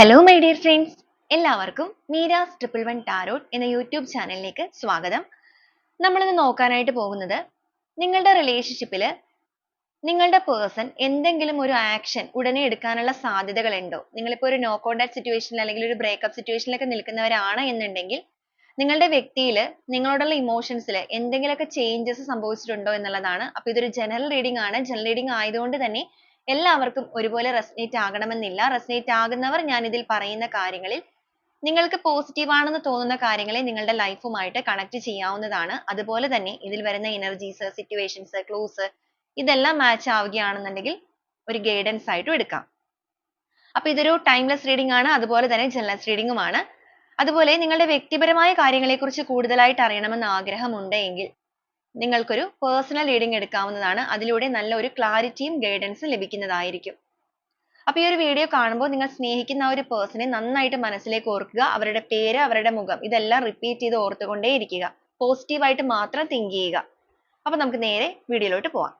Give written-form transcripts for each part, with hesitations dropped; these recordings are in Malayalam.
ഹലോ മൈ ഡിയർ ഫ്രണ്ട്സ്, എല്ലാവർക്കും മീരാസ് ട്രിപ്പിൾ വൺ ടാരോട്ട് എന്ന യൂട്യൂബ് ചാനലിലേക്ക് സ്വാഗതം. നമ്മളിന്ന് നോക്കാനായിട്ട് പോകുന്നത് നിങ്ങളുടെ റിലേഷൻഷിപ്പിൽ നിങ്ങളുടെ പേഴ്സൺ എന്തെങ്കിലും ഒരു ആക്ഷൻ ഉടനെ എടുക്കാനുള്ള സാധ്യതകളുണ്ടോ? നിങ്ങളിപ്പോൾ ഒരു നോ കോണ്ടാക്ട് സിറ്റുവേഷനിൽ അല്ലെങ്കിൽ ഒരു ബ്രേക്കപ്പ് സിറ്റുവേഷനിലൊക്കെ നിൽക്കുന്നവരാണ് എന്നുണ്ടെങ്കിൽ നിങ്ങളുടെ വ്യക്തിയിൽ നിങ്ങളോടുള്ള ഇമോഷൻസിൽ എന്തെങ്കിലുമൊക്കെ ചേഞ്ചസ് സംഭവിച്ചിട്ടുണ്ടോ എന്നുള്ളതാണ്. അപ്പോൾ ഇതൊരു ജനറൽ റീഡിംഗ് ആണ്. ജനറൽ റീഡിംഗ് ആയതുകൊണ്ട് തന്നെ എല്ലാവർക്കും ഒരുപോലെ റെസനേറ്റ് ആകണമെന്നില്ല. റെസനേറ്റ് ആകുന്നവർ ഞാൻ ഇതിൽ പറയുന്ന കാര്യങ്ങളിൽ നിങ്ങൾക്ക് പോസിറ്റീവ് ആണെന്ന് തോന്നുന്ന കാര്യങ്ങളെ നിങ്ങളുടെ ലൈഫുമായിട്ട് കണക്ട് ചെയ്യാവുന്നതാണ്. അതുപോലെ തന്നെ ഇതിൽ വരുന്ന എനർജീസ്, സിറ്റുവേഷൻസ്, ക്ലൂസ് ഇതെല്ലാം മാച്ച് ആവുകയാണെന്നുണ്ടെങ്കിൽ ഒരു ഗൈഡൻസ് ആയിട്ടും എടുക്കാം. അപ്പോൾ ഇതൊരു ടൈംലെസ് റീഡിംഗ് ആണ്, അതുപോലെ തന്നെ ജനറൽ റീഡിംഗുമാണ്. അതുപോലെ നിങ്ങളുടെ വ്യക്തിപരമായ കാര്യങ്ങളെക്കുറിച്ച് കൂടുതലായിട്ട് അറിയണമെന്ന് ആഗ്രഹമുണ്ട് എങ്കിൽ നിങ്ങൾക്കൊരു പേഴ്സണൽ റീഡിംഗ് എടുക്കാവുന്നതാണ്. അതിലൂടെ നല്ല ഒരു ക്ലാരിറ്റിയും ഗൈഡൻസും ലഭിക്കുന്നതായിരിക്കും. അപ്പോൾ ഈ ഒരു വീഡിയോ കാണുമ്പോൾ നിങ്ങൾ സ്നേഹിക്കുന്ന ആ ഒരു പേഴ്സണെ നന്നായിട്ട് മനസ്സിലേക്ക് ഓർക്കുക. അവരുടെ പേര്, അവരുടെ മുഖം ഇതെല്ലാം റിപ്പീറ്റ് ചെയ്ത് ഓർത്തുകൊണ്ടേയിരിക്കുക. പോസിറ്റീവായിട്ട് മാത്രം തിങ്ക് ചെയ്യുക. അപ്പോൾ നമുക്ക് നേരെ വീഡിയോയിലോട്ട് പോവാം.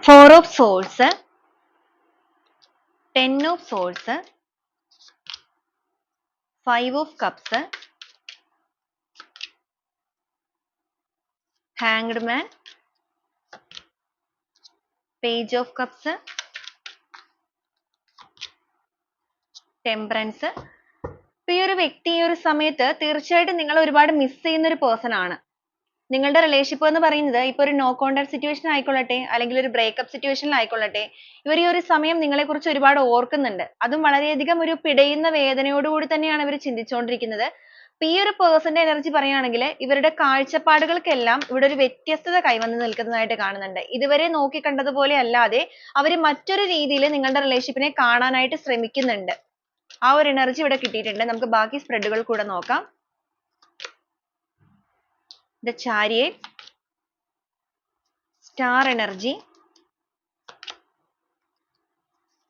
Four of swords, 10 of swords, 5 of cups, hanged man, page of cups, temperance. ഈ ഒരു വ്യക്തി ഈ ഒരു സമയത്ത് തീർച്ചയായിട്ടും നിങ്ങൾ ഒരുപാട് മിസ് ചെയ്യുന്ന ഒരു പേഴ്സൺ ആണ്. നിങ്ങളുടെ റിലേഷൻഷിപ്പ് എന്ന് പറയുന്നത് ഇപ്പോൾ ഒരു നോ കോണ്ടാക്ട് സിറ്റുവേഷൻ ആയിക്കൊള്ളട്ടെ, അല്ലെങ്കിൽ ഒരു ബ്രേക്കപ്പ് സിറ്റുവേഷനിൽ ആയിക്കൊള്ളട്ടെ, ഇവർ ഈ ഒരു സമയം നിങ്ങളെക്കുറിച്ച് ഒരുപാട് ഓർക്കുന്നുണ്ട്. അതും വളരെയധികം ഒരു പിടയുന്ന വേദനയോടുകൂടി തന്നെയാണ് ഇവർ ചിന്തിച്ചുകൊണ്ടിരിക്കുന്നത്. അപ്പൊ ഈ ഒരു പേഴ്സന്റെ എനർജി പറയുകയാണെങ്കിൽ ഇവരുടെ കാഴ്ചപ്പാടുകൾക്കെല്ലാം ഇവിടെ ഒരു വ്യത്യസ്തത കൈവന്ന് നിൽക്കുന്നതായിട്ട് കാണുന്നുണ്ട്. ഇതുവരെ നോക്കിക്കണ്ടതുപോലെ അല്ലാതെ അവർ മറ്റൊരു രീതിയിൽ നിങ്ങളുടെ റിലേഷൻഷിപ്പിനെ കാണാനായിട്ട് ശ്രമിക്കുന്നുണ്ട്. ആ ഒരു എനർജി ഇവിടെ കിട്ടിയിട്ടുണ്ട്. നമുക്ക് ബാക്കി സ്പ്രെഡുകൾ കൂടെ നോക്കാം. The Chariot, Star Energy,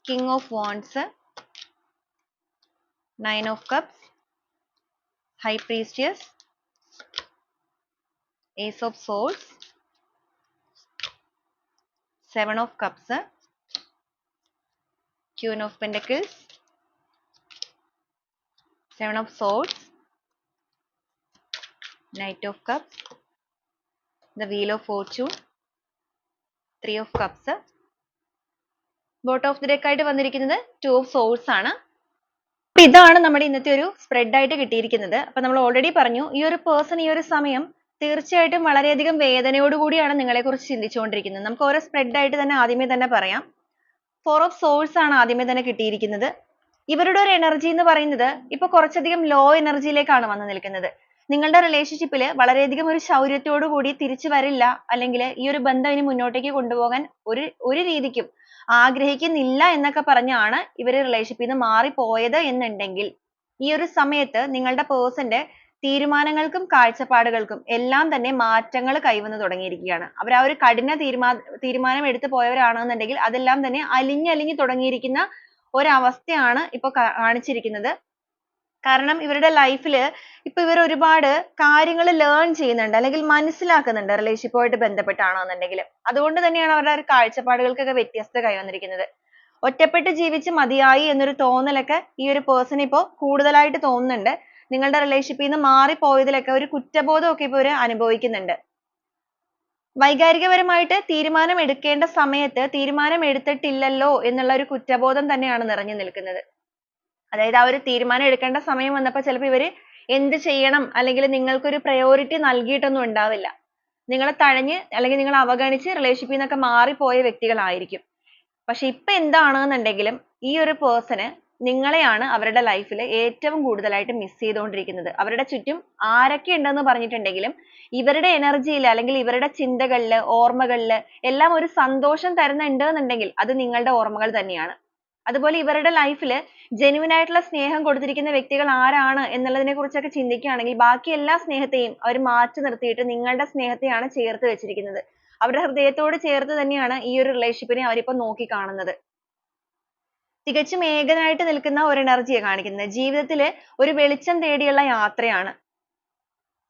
King of Wands, 9 of Cups, High Priestess, Ace of Swords, 7 of Cups, Queen of Pentacles, 7 of Swords, Knight of Cups, the Wheel of Fortune, 3 of Cups. Bottom of the deck ആയിട്ട് വന്നിരിക്കുന്നത് 2 of Swords ആണ്. അപ്പൊ ഇതാണ് നമ്മുടെ ഇന്നത്തെ ഒരു സ്പ്രെഡ് ആയിട്ട് കിട്ടിയിരിക്കുന്നത്. അപ്പൊ നമ്മൾ ഓൾറെഡി പറഞ്ഞു ഈ ഒരു പേഴ്സൺ ഈ ഒരു സമയം തീർച്ചയായിട്ടും വളരെയധികം വേദനയോടുകൂടിയാണ് നിങ്ങളെക്കുറിച്ച് ചിന്തിച്ചുകൊണ്ടിരിക്കുന്നത്. നമുക്ക് ഓരോ സ്പ്രെഡ് ആയിട്ട് തന്നെ ആദ്യമേ തന്നെ പറയാം. 4 of Swords ആണ് ആദ്യമേ തന്നെ കിട്ടിയിരിക്കുന്നത്. ഇവരുടെ ഒരു എനർജി എന്ന് പറയുന്നത് ഇപ്പൊ കുറച്ചധികം ലോ എനർജിയിലേക്കാണ് വന്ന് നിൽക്കുന്നത്. നിങ്ങളുടെ റിലേഷൻഷിപ്പിൽ വളരെയധികം ഒരു ശൗര്യത്തോടു കൂടി തിരിച്ചു വരില്ല, അല്ലെങ്കിൽ ഈ ഒരു ബന്ധം ഇനി മുന്നോട്ടേക്ക് കൊണ്ടുപോകാൻ ഒരു രീതിക്കും ആഗ്രഹിക്കുന്നില്ല എന്നൊക്കെ പറഞ്ഞാണ് ഇവര് റിലേഷൻഷിപ്പിൽ നിന്ന് മാറിപ്പോയത് എന്നുണ്ടെങ്കിൽ ഈ ഒരു സമയത്ത് നിങ്ങളുടെ പേഴ്സന്റെ തീരുമാനങ്ങൾക്കും കാഴ്ചപ്പാടുകൾക്കും എല്ലാം തന്നെ മാറ്റങ്ങൾ കൈവന്ന് തുടങ്ങിയിരിക്കുകയാണ്. അവർ ആ ഒരു കഠിന തീരുമാനം എടുത്തു പോയവരാണെന്നുണ്ടെങ്കിൽ അതെല്ലാം തന്നെ അലിഞ്ഞലിഞ്ഞു തുടങ്ങിയിരിക്കുന്ന ഒരവസ്ഥയാണ് ഇപ്പൊ കാണിച്ചിരിക്കുന്നത്. കാരണം ഇവരുടെ ലൈഫിൽ ഇപ്പൊ ഇവർ ഒരുപാട് കാര്യങ്ങൾ ലേൺ ചെയ്യുന്നുണ്ട്, അല്ലെങ്കിൽ മനസ്സിലാക്കുന്നുണ്ട് റിലേഷൻഷിപ്പുമായിട്ട് ബന്ധപ്പെട്ടാണെന്നുണ്ടെങ്കിൽ. അതുകൊണ്ട് തന്നെയാണ് അവരുടെ ഒരു കാഴ്ചപ്പാടുകൾക്കൊക്കെ വ്യത്യസ്തത കൈവന്നിരിക്കുന്നത്. ഒറ്റപ്പെട്ട് ജീവിച്ച് മതിയായി എന്നൊരു തോന്നലൊക്കെ ഈ ഒരു പേഴ്സൺ ഇപ്പോൾ കൂടുതലായിട്ട് തോന്നുന്നുണ്ട്. നിങ്ങളുടെ റിലേഷൻഷിപ്പിൽ നിന്ന് മാറിപ്പോയതിലൊക്കെ ഒരു കുറ്റബോധം ഒക്കെ ഇപ്പൊ ഇവർ അനുഭവിക്കുന്നുണ്ട്. വൈകാരികപരമായിട്ട് തീരുമാനം എടുക്കേണ്ട സമയത്ത് തീരുമാനം എടുത്തിട്ടില്ലല്ലോ എന്നുള്ള ഒരു കുറ്റബോധം തന്നെയാണ് നിറഞ്ഞു നിൽക്കുന്നത്. അതായത് ആ ഒരു തീരുമാനം എടുക്കേണ്ട സമയം വന്നപ്പോൾ ചിലപ്പോൾ ഇവര് എന്ത് ചെയ്യണം, അല്ലെങ്കിൽ നിങ്ങൾക്കൊരു പ്രയോറിറ്റി നൽകിയിട്ടൊന്നും ഉണ്ടാവില്ല. നിങ്ങളെ തഴഞ്ഞ് അല്ലെങ്കിൽ നിങ്ങൾ അവഗണിച്ച് റിലേഷൻഷിപ്പിൽ നിന്നൊക്കെ മാറിപ്പോയ വ്യക്തികളായിരിക്കും. പക്ഷെ ഇപ്പൊ എന്താണെന്നുണ്ടെങ്കിലും ഈ ഒരു പേഴ്സണ് നിങ്ങളെയാണ് അവരുടെ ലൈഫിൽ ഏറ്റവും കൂടുതലായിട്ട് മിസ് ചെയ്തുകൊണ്ടിരിക്കുന്നത്. അവരുടെ ചുറ്റും ആരൊക്കെ ഉണ്ടെന്ന് പറഞ്ഞിട്ടുണ്ടെങ്കിലും ഇവരുടെ എനർജിയിൽ അല്ലെങ്കിൽ ഇവരുടെ ചിന്തകളില്, ഓർമ്മകളില് എല്ലാം ഒരു സന്തോഷം തരുന്നുണ്ട് എന്നുണ്ടെങ്കിൽ അത് നിങ്ങളുടെ ഓർമ്മകൾ തന്നെയാണ്. അതുപോലെ ഇവരുടെ ലൈഫിൽ ജെന്യുവൻ ആയിട്ടുള്ള സ്നേഹം കൊടുത്തിരിക്കുന്ന വ്യക്തികൾ ആരാണ് എന്നുള്ളതിനെ കുറിച്ചൊക്കെ ചിന്തിക്കുകയാണെങ്കിൽ ബാക്കി എല്ലാ സ്നേഹത്തെയും അവർ മാറ്റി നിർത്തിയിട്ട് നിങ്ങളുടെ സ്നേഹത്തെയാണ് ചേർത്ത് വെച്ചിരിക്കുന്നത്. അവരുടെ ഹൃദയത്തോട് ചേർത്ത് തന്നെയാണ് ഈ ഒരു റിലേഷൻഷിപ്പിനെ അവരിപ്പോ നോക്കി കാണുന്നത്. തികച്ചും ഏകനായിട്ട് നിൽക്കുന്ന ഒരു എനർജിയാണ് കാണിക്കുന്നത്. ജീവിതത്തിൽ ഒരു വെളിച്ചം തേടിയുള്ള യാത്രയാണ്.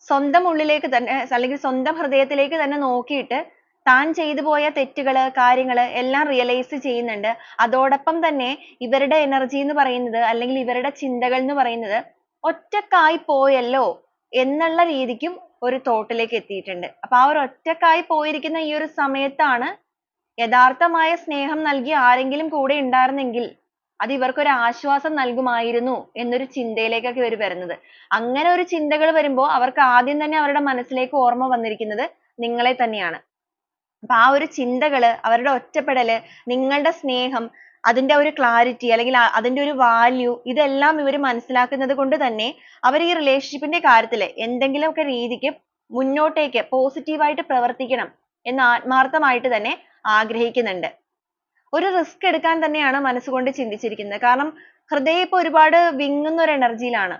സ്വന്തം ഉള്ളിലേക്ക് തന്നെ അല്ലെങ്കിൽ സ്വന്തം ഹൃദയത്തിലേക്ക് തന്നെ നോക്കിയിട്ട് താൻ ചെയ്തു പോയ തെറ്റുകള് കാര്യങ്ങള് എല്ലാം റിയലൈസ് ചെയ്യുന്നുണ്ട്. അതോടൊപ്പം തന്നെ ഇവരുടെ എനർജി എന്ന് പറയുന്നത് അല്ലെങ്കിൽ ഇവരുടെ ചിന്തകൾ എന്ന് പറയുന്നത് ഒറ്റക്കായി പോയല്ലോ എന്നുള്ള രീതിക്കും ഒരു തോട്ടിലേക്ക് എത്തിയിട്ടുണ്ട്. അപ്പൊ ആ ഒരു ഒറ്റക്കായി പോയിരിക്കുന്ന ഈ ഒരു സമയത്താണ് യഥാർത്ഥമായ സ്നേഹം നൽകി ആരെങ്കിലും കൂടെ ഉണ്ടായിരുന്നെങ്കിൽ അത് ഇവർക്കൊരു ആശ്വാസം നൽകുമായിരുന്നു എന്നൊരു ചിന്തയിലേക്കൊക്കെ ഇവർ വരുന്നത്. അങ്ങനെ ഒരു ചിന്തകൾ വരുമ്പോൾ അവർക്ക് ആദ്യം തന്നെ അവരുടെ മനസ്സിലേക്ക് ഓർമ്മ വന്നിരിക്കുന്നത് നിങ്ങളെ തന്നെയാണ്. അപ്പൊ ആ ഒരു ചിന്തകള്, അവരുടെ ഒറ്റപ്പെടല്, നിങ്ങളുടെ സ്നേഹം, അതിന്റെ ഒരു ക്ലാരിറ്റി അല്ലെങ്കിൽ അതിന്റെ ഒരു വാല്യൂ ഇതെല്ലാം ഇവർ മനസ്സിലാക്കുന്നത് കൊണ്ട് തന്നെ അവർ ഈ റിലേഷൻഷിപ്പിന്റെ കാര്യത്തിൽ എന്തെങ്കിലുമൊക്കെ രീതിക്ക് മുന്നോട്ടേക്ക് പോസിറ്റീവായിട്ട് പ്രവർത്തിക്കണം എന്ന് ആത്മാർത്ഥമായിട്ട് തന്നെ ആഗ്രഹിക്കുന്നുണ്ട്. ഒരു റിസ്ക് എടുക്കാൻ തന്നെയാണ് മനസ്സുകൊണ്ട് ചിന്തിച്ചിരിക്കുന്നത്. കാരണം ഹൃദയം ഇപ്പൊ ഒരുപാട് വിങ്ങുന്ന ഒരു എനർജിയിലാണ്.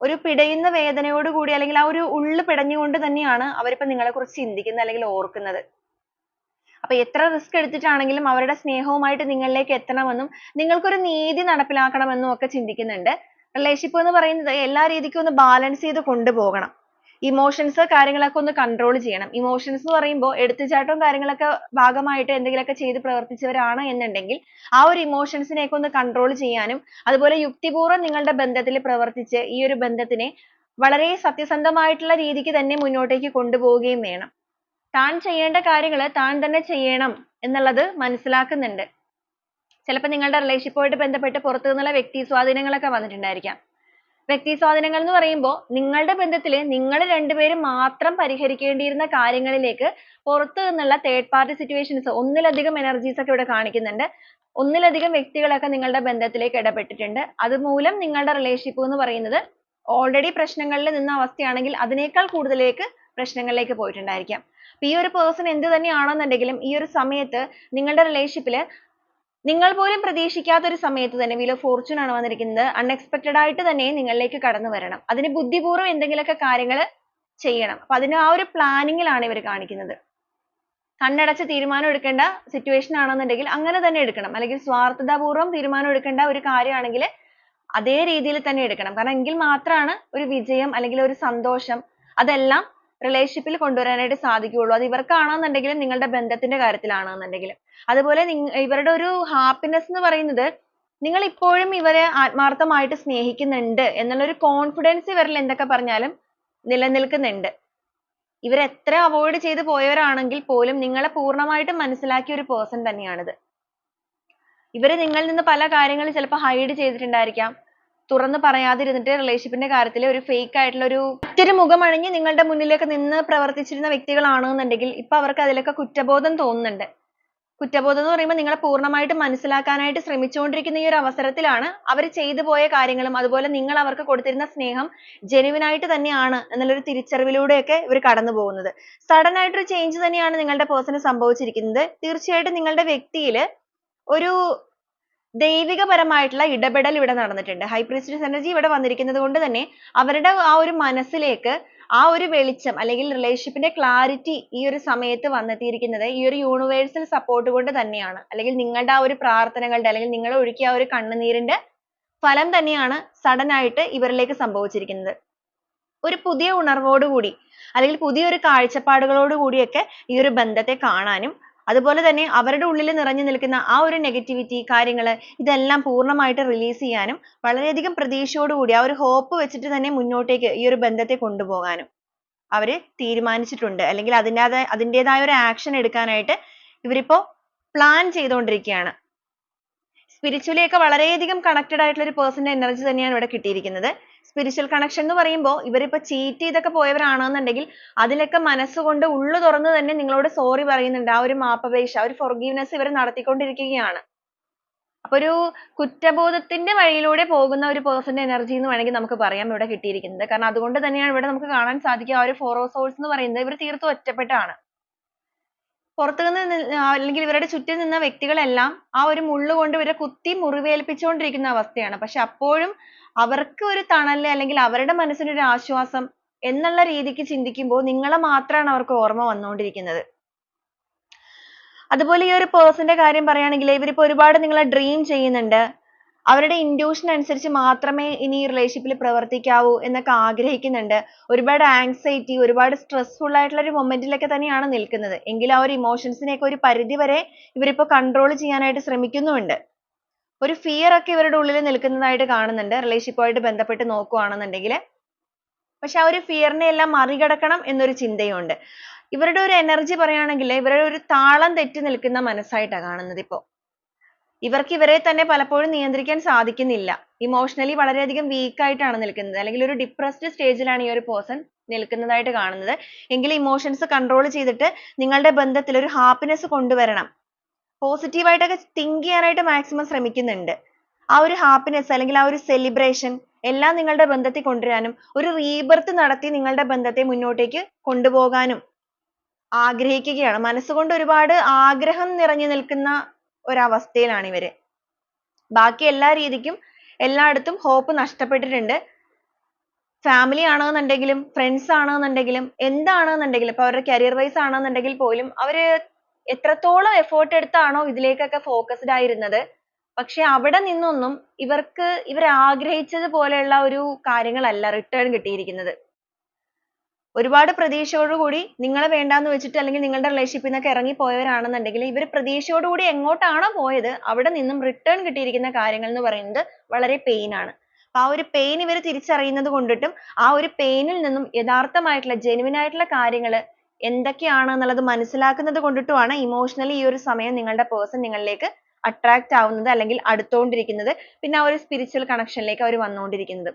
ഒരു പിടയുന്ന വേദനയോട് കൂടി അല്ലെങ്കിൽ ആ ഒരു ഉള്ളു പിടഞ്ഞുകൊണ്ട് തന്നെയാണ് അവരിപ്പോ നിങ്ങളെ കുറിച്ച് ചിന്തിക്കുന്നത് അല്ലെങ്കിൽ ഓർക്കുന്നത്. അപ്പൊ എത്ര റിസ്ക് എടുത്തിട്ടാണെങ്കിലും അവരുടെ സ്നേഹവുമായിട്ട് നിങ്ങളിലേക്ക് എത്തണമെന്നും നിങ്ങൾക്കൊരു നീതി നടപ്പിലാക്കണമെന്നും ഒക്കെ ചിന്തിക്കുന്നുണ്ട്. റിലേഷൻഷിപ്പ് എന്ന് പറയുന്നത് എല്ലാ രീതിക്കും ഒന്ന് ബാലൻസ് ചെയ്ത് കൊണ്ടുപോകണം. ഇമോഷൻസ് കാര്യങ്ങളൊക്കെ ഒന്ന് കൺട്രോൾ ചെയ്യണം. ഇമോഷൻസ് എന്ന് പറയുമ്പോൾ എടുത്തുചാട്ടവും കാര്യങ്ങളൊക്കെ ഭാഗമായിട്ട് എന്തെങ്കിലുമൊക്കെ ചെയ്ത് പ്രവർത്തിച്ചവരാണ് എന്നുണ്ടെങ്കിൽ ആ ഒരു ഇമോഷൻസിനെയൊക്കെ ഒന്ന് കൺട്രോൾ ചെയ്യാനും അതുപോലെ യുക്തിപൂർവ്വം നിങ്ങളുടെ ബന്ധത്തിൽ പ്രവർത്തിച്ച് ഈ ഒരു ബന്ധത്തിനെ വളരെ സത്യസന്ധമായിട്ടുള്ള രീതിക്ക് തന്നെ മുന്നോട്ടേക്ക് കൊണ്ടുപോവുകയും വേണം. താൻ ചെയ്യേണ്ട കാര്യങ്ങൾ താൻ തന്നെ ചെയ്യണം എന്നുള്ളത് മനസ്സിലാക്കുന്നുണ്ട്. ചിലപ്പോൾ നിങ്ങളുടെ റിലേഷൻഷിപ്പുമായിട്ട് ബന്ധപ്പെട്ട് പുറത്തു നിന്നുള്ള വ്യക്തി സ്വാധീനങ്ങളൊക്കെ വന്നിട്ടുണ്ടായിരിക്കാം. വ്യക്തി സ്വാധീനങ്ങൾ എന്ന് പറയുമ്പോൾ നിങ്ങളുടെ ബന്ധത്തിൽ നിങ്ങൾ രണ്ടുപേരും മാത്രം പരിഹരിക്കേണ്ടിയിരുന്ന കാര്യങ്ങളിലേക്ക് പുറത്തു നിന്നുള്ള തേർഡ് പാർട്ടി സിറ്റുവേഷൻസ് ഒന്നിലധികം എനർജീസ് ഒക്കെ ഇവിടെ കാണിക്കുന്നുണ്ട്. ഒന്നിലധികം വ്യക്തികളൊക്കെ നിങ്ങളുടെ ബന്ധത്തിലേക്ക് ഇടപെട്ടിട്ടുണ്ട്. അതുമൂലം നിങ്ങളുടെ റിലേഷൻഷിപ്പ് എന്ന് പറയുന്നത് ഓൾറെഡി പ്രശ്നങ്ങളിൽ നിന്ന അവസ്ഥയാണെങ്കിൽ അതിനേക്കാൾ കൂടുതലേക്ക് പ്രശ്നങ്ങളിലേക്ക് പോയിട്ടുണ്ടായിരിക്കാം. ഈ ഒരു പേഴ്സൺ എന്ത് തന്നെയാണെന്നുണ്ടെങ്കിലും ഈ ഒരു സമയത്ത് നിങ്ങളുടെ റിലേഷൻഷിപ്പിൽ നിങ്ങൾ പോലും പ്രതീക്ഷിക്കാത്ത ഒരു സമയത്ത് തന്നെ വീൽ ഓഫ് ഫോർച്യൂൺ ആണ് വന്നിരിക്കുന്നത്. അൺഎക്സ്പെക്റ്റഡ് ആയിട്ട് തന്നെ നിങ്ങളിലേക്ക് കടന്നു വരണം. അതിന് ബുദ്ധിപൂർവ്വം എന്തെങ്കിലുമൊക്കെ കാര്യങ്ങൾ ചെയ്യണം. അപ്പൊ അതിന് ആ ഒരു പ്ലാനിങ്ങിലാണ് ഇവർ കാണിക്കുന്നത്. കണ്ണടച്ച് തീരുമാനം എടുക്കേണ്ട സിറ്റുവേഷൻ ആണെന്നുണ്ടെങ്കിൽ അങ്ങനെ തന്നെ എടുക്കണം. അല്ലെങ്കിൽ സ്വാർത്ഥതാപൂർവ്വം തീരുമാനം എടുക്കേണ്ട ഒരു കാര്യമാണെങ്കിൽ അതേ രീതിയിൽ തന്നെ എടുക്കണം. കാരണം എങ്കിൽ മാത്രമാണ് ഒരു വിജയം അല്ലെങ്കിൽ ഒരു സന്തോഷം അതെല്ലാം റിലേഷൻഷിപ്പിൽ കൊണ്ടുവരാനായിട്ട് സാധിക്കുകയുള്ളൂ. അത് ഇവർക്കാണെന്നുണ്ടെങ്കിലും നിങ്ങളുടെ ബന്ധത്തിന്റെ കാര്യത്തിലാണെന്നുണ്ടെങ്കിലും. അതുപോലെ ഇവരുടെ ഒരു ഹാപ്പിനെസ് എന്ന് പറയുന്നത് നിങ്ങൾ ഇപ്പോഴും ഇവരെ ആത്മാർത്ഥമായിട്ട് സ്നേഹിക്കുന്നുണ്ട് എന്നുള്ള ഒരു കോൺഫിഡൻസ് ഇവരിൽ എന്തൊക്കെ പറഞ്ഞാലും നിലനിൽക്കുന്നുണ്ട്. ഇവർ എത്ര അവോയ്ഡ് ചെയ്ത് പോയവരാണെങ്കിൽ പോലും നിങ്ങളെ പൂർണ്ണമായിട്ടും മനസ്സിലാക്കിയ ഒരു പേഴ്സൺ തന്നെയാണിത്. ഇവര് നിങ്ങളിൽ നിന്ന് പല കാര്യങ്ങൾ ചിലപ്പോൾ ഹൈഡ് ചെയ്തിട്ടുണ്ടായിരിക്കാം. തുറന്നു പറയാതിരുന്നിട്ട് റിലേഷൻഷിപ്പിന്റെ കാര്യത്തിൽ ഒരു ഫേക്ക് ആയിട്ടുള്ള ഒരു മറ്റൊരു മുഖമണിഞ്ഞ് നിങ്ങളുടെ മുന്നിലേക്ക് നിന്ന് പ്രവർത്തിച്ചിരുന്ന വ്യക്തികളാണെന്നുണ്ടെങ്കിൽ ഇപ്പൊ അവർക്ക് അതിലൊക്കെ കുറ്റബോധം തോന്നുന്നുണ്ട്. കുറ്റബോധം എന്ന് പറയുമ്പോൾ നിങ്ങളെ പൂർണ്ണമായിട്ട് മനസ്സിലാക്കാനായിട്ട് ശ്രമിച്ചുകൊണ്ടിരിക്കുന്ന ഈ ഒരു അവസരത്തിലാണ് അവർ ചെയ്തു പോയ കാര്യങ്ങളും അതുപോലെ നിങ്ങൾ അവർക്ക് കൊടുത്തിരുന്ന സ്നേഹം ജെന്യുവിൻ ആയിട്ട് തന്നെയാണ് എന്നുള്ളൊരു തിരിച്ചറിവിലൂടെയൊക്കെ ഇവർ കടന്നു പോകുന്നത്. സഡൻ ആയിട്ടൊരു ചേഞ്ച് തന്നെയാണ് നിങ്ങളുടെ പേഴ്സണ് സംഭവിച്ചിരിക്കുന്നത്. തീർച്ചയായിട്ടും നിങ്ങളുടെ വ്യക്തിയിൽ ഒരു ദൈവികപരമായിട്ടുള്ള ഇടപെടൽ ഇവിടെ നടന്നിട്ടുണ്ട്. ഹൈ പ്രീസ്റ്റസ് എനർജി ഇവിടെ വന്നിരിക്കുന്നത് കൊണ്ട് തന്നെ അവരുടെ ആ ഒരു മനസ്സിലേക്ക് ആ ഒരു വെളിച്ചം അല്ലെങ്കിൽ റിലേഷൻഷിപ്പിന്റെ ക്ലാരിറ്റി ഈ ഒരു സമയത്ത് വന്നെത്തിയിരിക്കുന്നത് ഈ ഒരു യൂണിവേഴ്സൽ സപ്പോർട്ട് കൊണ്ട് തന്നെയാണ്. അല്ലെങ്കിൽ നിങ്ങളുടെ ആ ഒരു പ്രാർത്ഥനകളുടെ അല്ലെങ്കിൽ നിങ്ങൾ ഒഴുക്കിയ ആ ഒരു കണ്ണുനീരിന്റെ ഫലം തന്നെയാണ് സഡൻ ആയിട്ട് ഇവരിലേക്ക് സംഭവിച്ചിരിക്കുന്നത്. ഒരു പുതിയ ഉണർവോടുകൂടി അല്ലെങ്കിൽ പുതിയൊരു കാഴ്ചപ്പാടുകളോട് കൂടിയൊക്കെ ഈ ഒരു ബന്ധത്തെ കാണാനും അതുപോലെ തന്നെ അവരുടെ ഉള്ളിൽ നിറഞ്ഞു നിൽക്കുന്ന ആ ഒരു നെഗറ്റിവിറ്റി കാര്യങ്ങൾ ഇതെല്ലാം പൂർണ്ണമായിട്ട് റിലീസ് ചെയ്യാനും വളരെയധികം പ്രതീക്ഷയോടുകൂടി ആ ഒരു ഹോപ്പ് വെച്ചിട്ട് തന്നെ മുന്നോട്ടേക്ക് ഈ ഒരു ബന്ധത്തെ കൊണ്ടുപോകാനും അവർ തീരുമാനിച്ചിട്ടുണ്ട്. അല്ലെങ്കിൽ അതിൻ്റെതായ ഒരു ആക്ഷൻ എടുക്കാനായിട്ട് ഇവരിപ്പോ പ്ലാൻ ചെയ്തുകൊണ്ടിരിക്കുകയാണ്. സ്പിരിച്വലി ഒക്കെ വളരെയധികം കണക്റ്റഡ് ആയിട്ടുള്ള ഒരു പേഴ്സന്റെ എനർജി തന്നെയാണ് ഇവിടെ കിട്ടിയിരിക്കുന്നത്. സ്പിരിച്വൽ കണക്ഷൻ എന്ന് പറയുമ്പോൾ ഇവരിപ്പോ ചീറ്റ് ചെയ്തൊക്കെ പോയവരാണെന്നുണ്ടെങ്കിൽ അതിലൊക്കെ മനസ്സുകൊണ്ട് ഉള്ളു തുറന്ന് തന്നെ നിങ്ങളോട് സോറി പറയുന്നുണ്ട്. ആ ഒരു മാപ്പപേക്ഷ ആ ഒരു ഫോർഗീവ്നെസ് ഇവർ നടത്തിക്കൊണ്ടിരിക്കുകയാണ്. അപ്പൊ ഒരു കുറ്റബോധത്തിന്റെ വഴിയിലൂടെ പോകുന്ന ഒരു പേഴ്സന്റെ എനർജി എന്ന് വേണമെങ്കിൽ നമുക്ക് പറയാം ഇവിടെ കിട്ടിയിരിക്കുന്നത്. കാരണം അതുകൊണ്ട് തന്നെയാണ് ഇവിടെ നമുക്ക് കാണാൻ സാധിക്കുക ആ ഒരു ഫോർ ഓഫ് സോൾസ് എന്ന് പറയുന്നത് ഇവർ തീർത്തും ഒറ്റപ്പെട്ടാണ്. പുറത്തുനിന്ന് അല്ലെങ്കിൽ ഇവരുടെ ചുറ്റും നിന്ന വ്യക്തികളെല്ലാം ആ ഒരു മുള്ളുകൊണ്ട് ഇവരെ കുത്തി മുറിവേൽപ്പിച്ചുകൊണ്ടിരിക്കുന്ന അവസ്ഥയാണ്. പക്ഷെ അപ്പോഴും അവർക്ക് ഒരു തണല് അല്ലെങ്കിൽ അവരുടെ മനസ്സിന് ഒരു ആശ്വാസം എന്നുള്ള രീതിക്ക് ചിന്തിക്കുമ്പോൾ നിങ്ങളെ മാത്രമാണ് അവർക്ക് ഓർമ്മ വന്നുകൊണ്ടിരിക്കുന്നത്. അതുപോലെ ഈ ഒരു പേഴ്സന്റെ കാര്യം പറയുകയാണെങ്കിൽ ഇവരിപ്പോ ഒരുപാട് നിങ്ങളെ ഡ്രീം ചെയ്യുന്നുണ്ട്. അവരുടെ ഇൻഡ്യൂഷൻ അനുസരിച്ച് മാത്രമേ ഇനി ഈ റിലേഷൻഷിപ്പിൽ പ്രവർത്തിക്കാവൂ എന്നൊക്കെ ആഗ്രഹിക്കുന്നുണ്ട്. ഒരുപാട് ആങ്സൈറ്റി, ഒരുപാട് സ്ട്രെസ്ഫുൾ ആയിട്ടുള്ള ഒരു മൊമെന്റിലൊക്കെ തന്നെയാണ് നിൽക്കുന്നത്. എങ്കിലും ആ ഒരു ഇമോഷൻസിനെയൊക്കെ ഒരു പരിധി വരെ ഇവരിപ്പോ കൺട്രോൾ ചെയ്യാനായിട്ട് ശ്രമിക്കുന്നുമുണ്ട്. ഒരു ഫിയർ ഒക്കെ ഇവരുടെ ഉള്ളിൽ നിൽക്കുന്നതായിട്ട് കാണുന്നുണ്ട് റിലേഷൻഷിപ്പുമായിട്ട് ബന്ധപ്പെട്ട് നോക്കുകയാണെന്നുണ്ടെങ്കിൽ. പക്ഷെ ആ ഒരു ഫിയറിനെ എല്ലാം മറികടക്കണം എന്നൊരു ചിന്തയുണ്ട്. ഇവരുടെ ഒരു എനർജി പറയുകയാണെങ്കിൽ ഇവരുടെ ഒരു താളം തെറ്റി നിൽക്കുന്ന മനസ്സായിട്ടാണ് കാണുന്നത് ഇപ്പോൾ. ഇവർക്ക് ഇവരെ തന്നെ പലപ്പോഴും നിയന്ത്രിക്കാൻ സാധിക്കുന്നില്ല. ഇമോഷണലി വളരെയധികം വീക്ക് ആയിട്ടാണ് നിൽക്കുന്നത്. അല്ലെങ്കിൽ ഒരു ഡിപ്രസ്ഡ് സ്റ്റേജിലാണ് ഈ ഒരു പേഴ്സൺ നിൽക്കുന്നതായിട്ട് കാണുന്നത്. എങ്കിലും ഇമോഷൻസ് കൺട്രോൾ ചെയ്തിട്ട് നിങ്ങളുടെ ബന്ധത്തിൽ ഒരു ഹാപ്പിനെസ് കൊണ്ടുവരണം. പോസിറ്റീവ് ആയിട്ടൊക്കെ തിങ്ക് ചെയ്യാനായിട്ട് മാക്സിമം ശ്രമിക്കുന്നുണ്ട്. ആ ഒരു ഹാപ്പിനെസ് അല്ലെങ്കിൽ ആ ഒരു സെലിബ്രേഷൻ എല്ലാം നിങ്ങളുടെ ബന്ധത്തിൽ കൊണ്ടുവരാനും ഒരു റീബർത്ത് നടത്തി നിങ്ങളുടെ ബന്ധത്തെ മുന്നോട്ടേക്ക് കൊണ്ടുപോകാനും ആഗ്രഹിക്കുകയാണ്. മനസ്സുകൊണ്ട് ഒരുപാട് ആഗ്രഹം നിറഞ്ഞു നിൽക്കുന്ന ഒരവസ്ഥയിലാണ് ഇവര്. ബാക്കി എല്ലാ രീതിക്കും എല്ലായിടത്തും ഹോപ്പ് നഷ്ടപ്പെട്ടിട്ടുണ്ട്. ഫാമിലി ആണെന്നുണ്ടെങ്കിലും ഫ്രണ്ട്സ് ആണെന്നുണ്ടെങ്കിലും എന്താണെന്നുണ്ടെങ്കിലും ഇപ്പൊ അവരുടെ കരിയർ വൈസ് ആണെന്നുണ്ടെങ്കിൽ പോലും അവര് എത്രത്തോളം എഫേർട്ട് എടുത്താണോ ഇതിലേക്കൊക്കെ ഫോക്കസ്ഡ് ആയിരുന്നത്, പക്ഷെ അവിടെ നിന്നൊന്നും ഇവർ ആഗ്രഹിച്ചത് പോലെയുള്ള ഒരു കാര്യങ്ങളല്ല റിട്ടേൺ കിട്ടിയിരിക്കുന്നത്. ഒരുപാട് പ്രതീക്ഷയോടുകൂടി നിങ്ങളെ വേണ്ടാന്ന് വെച്ചിട്ട് അല്ലെങ്കിൽ നിങ്ങളുടെ റിലേഷൻഷിപ്പിൽ നിന്നൊക്കെ ഇറങ്ങിപ്പോയവരാണെന്നുണ്ടെങ്കിൽ ഇവർ പ്രതീക്ഷയോടുകൂടി എങ്ങോട്ടാണോ പോയത് അവിടെ നിന്നും റിട്ടേൺ കിട്ടിയിരിക്കുന്ന കാര്യങ്ങൾ എന്ന് പറയുന്നത് വളരെ പെയിൻ ആണ്. അപ്പൊ ആ ഒരു പെയിൻ ഇവർ തിരിച്ചറിയുന്നത് കൊണ്ടിട്ടും ആ ഒരു പെയിനിൽ നിന്നും യഥാർത്ഥമായിട്ടുള്ള ജെനുവിൻ ആയിട്ടുള്ള കാര്യങ്ങൾ എന്തൊക്കെയാണ് എന്നുള്ളത് മനസ്സിലാക്കുന്നത് കൊണ്ടിട്ടുമാണ് ഇമോഷണലി ഈ ഒരു സമയം നിങ്ങളുടെ പേഴ്സൺ നിങ്ങളിലേക്ക് അട്രാക്ട് ആവുന്നത് അല്ലെങ്കിൽ അടുത്തുകൊണ്ടിരിക്കുന്നത്. പിന്നെ ആ ഒരു സ്പിരിച്വൽ കണക്ഷനിലേക്ക് അവർ വന്നുകൊണ്ടിരിക്കുന്നത്.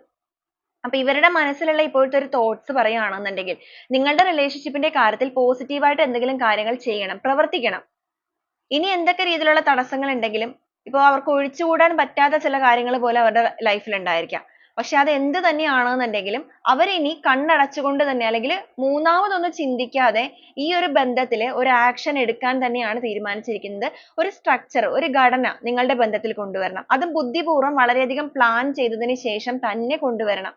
അപ്പൊ ഇവരുടെ മനസ്സിലുള്ള ഇപ്പോഴത്തെ ഒരു തോട്ട്സ് പറയുകയാണെന്നുണ്ടെങ്കിൽ നിങ്ങളുടെ റിലേഷൻഷിപ്പിന്റെ കാര്യത്തിൽ പോസിറ്റീവായിട്ട് എന്തെങ്കിലും കാര്യങ്ങൾ ചെയ്യണം, പ്രവർത്തിക്കണം. ഇനി എന്തൊക്കെ രീതിയിലുള്ള തടസ്സങ്ങൾ ഉണ്ടെങ്കിലും ഇപ്പൊ അവർക്ക് ഒഴിച്ചുകൂടാൻ പറ്റാത്ത ചില കാര്യങ്ങൾ പോലെ അവരുടെ ലൈഫിൽ ഉണ്ടായിരിക്കാം. പക്ഷെ അത് എന്ത് തന്നെയാണെന്നുണ്ടെങ്കിലും അവരിനി കണ്ണടച്ചുകൊണ്ട് തന്നെ അല്ലെങ്കിൽ മൂന്നാമതൊന്നും ചിന്തിക്കാതെ ഈ ഒരു ബന്ധത്തിൽ ഒരു ആക്ഷൻ എടുക്കാൻ തന്നെയാണ് തീരുമാനിച്ചിരിക്കുന്നത്. ഒരു സ്ട്രക്ചർ, ഒരു ഘടന നിങ്ങളുടെ ബന്ധത്തിൽ കൊണ്ടുവരണം. അതും ബുദ്ധിപൂർവ്വം വളരെയധികം പ്ലാൻ ചെയ്തതിന് ശേഷം തന്നെ കൊണ്ടുവരണം.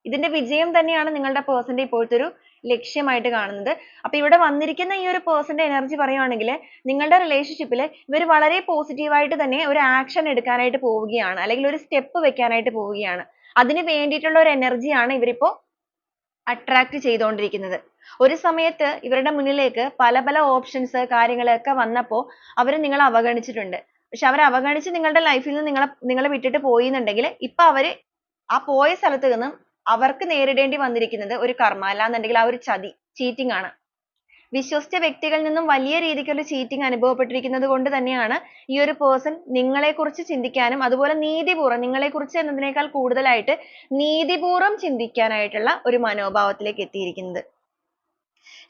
ഇതിന്റെ വിജയം തന്നെയാണ് നിങ്ങളുടെ പേഴ്സന്റെ ഇപ്പോഴത്തെ ഒരു ലക്ഷ്യമായിട്ട് കാണുന്നത്. അപ്പൊ ഇവിടെ വന്നിരിക്കുന്ന ഈ ഒരു പേഴ്സന്റെ എനർജി പറയുകയാണെങ്കിൽ നിങ്ങളുടെ റിലേഷൻഷിപ്പിൽ ഇവർ വളരെ പോസിറ്റീവായിട്ട് തന്നെ ഒരു ആക്ഷൻ എടുക്കാനായിട്ട് പോവുകയാണ്, അല്ലെങ്കിൽ ഒരു സ്റ്റെപ്പ് വെക്കാനായിട്ട് പോവുകയാണ്. അതിന് വേണ്ടിയിട്ടുള്ള ഒരു എനർജിയാണ് ഇവരിപ്പോ അട്രാക്ട് ചെയ്തുകൊണ്ടിരിക്കുന്നത്. ഒരു സമയത്ത് ഇവരുടെ മുന്നിലേക്ക് പല പല ഓപ്ഷൻസ് കാര്യങ്ങളൊക്കെ വന്നപ്പോൾ അവർ നിങ്ങളെ അവഗണിച്ചിട്ടുണ്ട്. പക്ഷെ അവർ അവഗണിച്ച് നിങ്ങളുടെ ലൈഫിൽ നിന്ന് നിങ്ങളെ വിട്ടിട്ട് പോയി എന്നുണ്ടെങ്കിൽ ഇപ്പൊ അവര് ആ പോയ സ്ഥലത്ത് നിന്നും അവർക്ക് നേരിടേണ്ടി വന്നിരിക്കുന്നത് ഒരു കർമ്മ, അല്ലാന്നുണ്ടെങ്കിൽ ആ ഒരു ചതി, ചീറ്റിംഗ് ആണ്. വിശ്വസിച്ച വ്യക്തികളിൽ നിന്നും വലിയ രീതിക്കുള്ള ചീറ്റിംഗ് അനുഭവപ്പെട്ടിരിക്കുന്നത് കൊണ്ട് തന്നെയാണ് ഈ ഒരു പേഴ്സൺ നിങ്ങളെക്കുറിച്ച് ചിന്തിക്കാനും അതുപോലെ നീതിപൂർവ്വം നിങ്ങളെക്കുറിച്ച് എന്നതിനേക്കാൾ കൂടുതലായിട്ട് നീതിപൂർവ്വം ചിന്തിക്കാനായിട്ടുള്ള ഒരു മനോഭാവത്തിലേക്ക് എത്തിയിരിക്കുന്നത്.